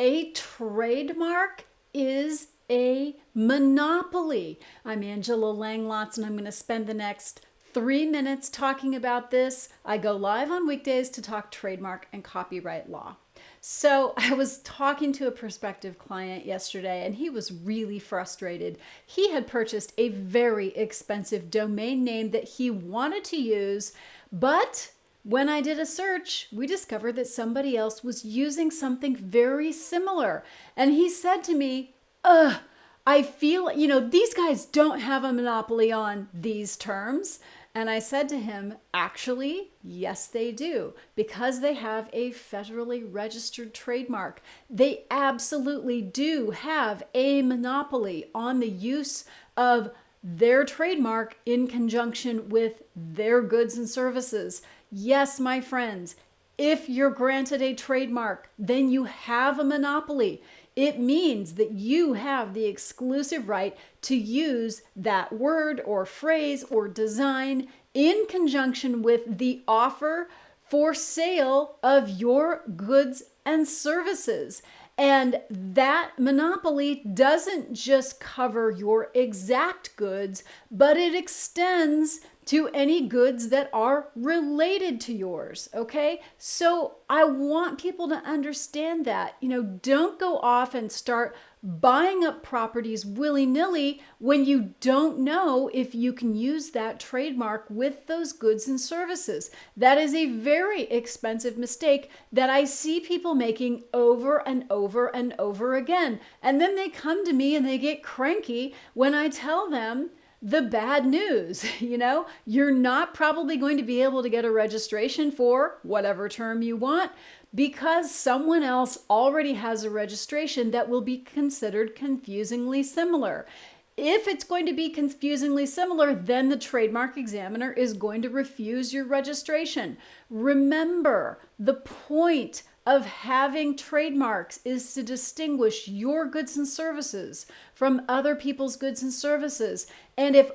A trademark is a monopoly. I'm Angela Langlotz, and I'm going to spend the next 3 minutes talking about this. I go live on weekdays to talk trademark and copyright law. So I was talking to a prospective client yesterday, and he was really frustrated. He had purchased a very expensive domain name that he wanted to use, but when I did a search, we discovered that somebody else was using something very similar. And he said to me, I feel, these guys don't have a monopoly on these terms. And I said to him, actually, yes, they do, because they have a federally registered trademark. They absolutely do have a monopoly on the use of their trademark in conjunction with their goods and services. Yes, my friends, if you're granted a trademark, then you have a monopoly. It means that you have the exclusive right to use that word or phrase or design in conjunction with the offer for sale of your goods and services. And that monopoly doesn't just cover your exact goods, but it extends to any goods that are related to yours, okay? So I want people to understand that. Don't go off and start buying up properties willy-nilly when you don't know if you can use that trademark with those goods and services. That is a very expensive mistake that I see people making over and over and over again. And then they come to me and they get cranky when I tell them the bad news. You're not probably going to be able to get a registration for whatever term you want because someone else already has a registration that will be considered confusingly similar. If it's going to be confusingly similar, then the trademark examiner is going to refuse your registration. Remember, the point of having trademarks is to distinguish your goods and services from other people's goods and services. And if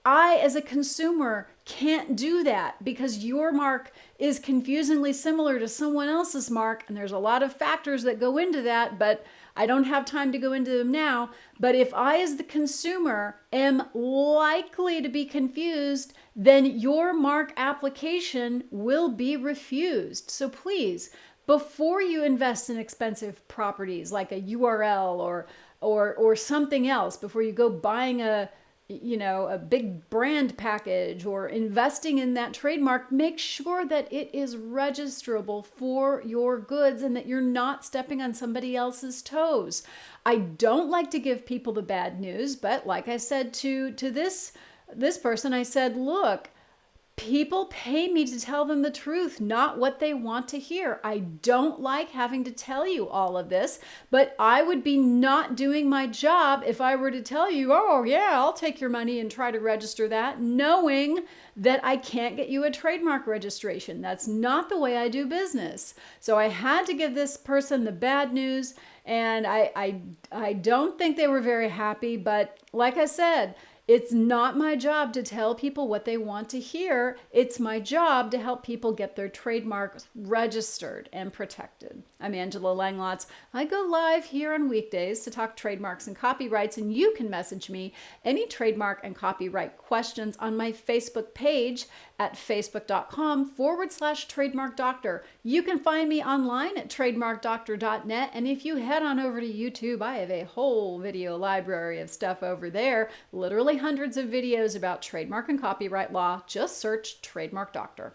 I, as a consumer, can't do that because your mark is confusingly similar to someone else's mark, and there's a lot of factors that go into that, but I don't have time to go into them now. But if I, as the consumer, am likely to be confused, then your mark application will be refused. So please, before you invest in expensive properties like a URL or something else, before you go buying a big brand package or investing in that trademark, make sure that it is registrable for your goods and that you're not stepping on somebody else's toes. I don't like to give people the bad news, but like I said to this person, I said, look, people pay me to tell them the truth, not what they want to hear. I don't like having to tell you all of this, but I would be not doing my job if I were to tell you, oh yeah, I'll take your money and try to register that, knowing that I can't get you a trademark registration. That's not the way I do business. So I had to give this person the bad news, and I don't think they were very happy, but like I said, it's not my job to tell people what they want to hear. It's my job to help people get their trademarks registered and protected. I'm Angela Langlotz. I go live here on weekdays to talk trademarks and copyrights, and you can message me any trademark and copyright questions on my Facebook page at facebook.com/trademarkdoctor. You can find me online at TrademarkDoctor.net, and if you head on over to YouTube, I have a whole video library of stuff over there, literally hundreds of videos about trademark and copyright law. Just search Trademark Doctor.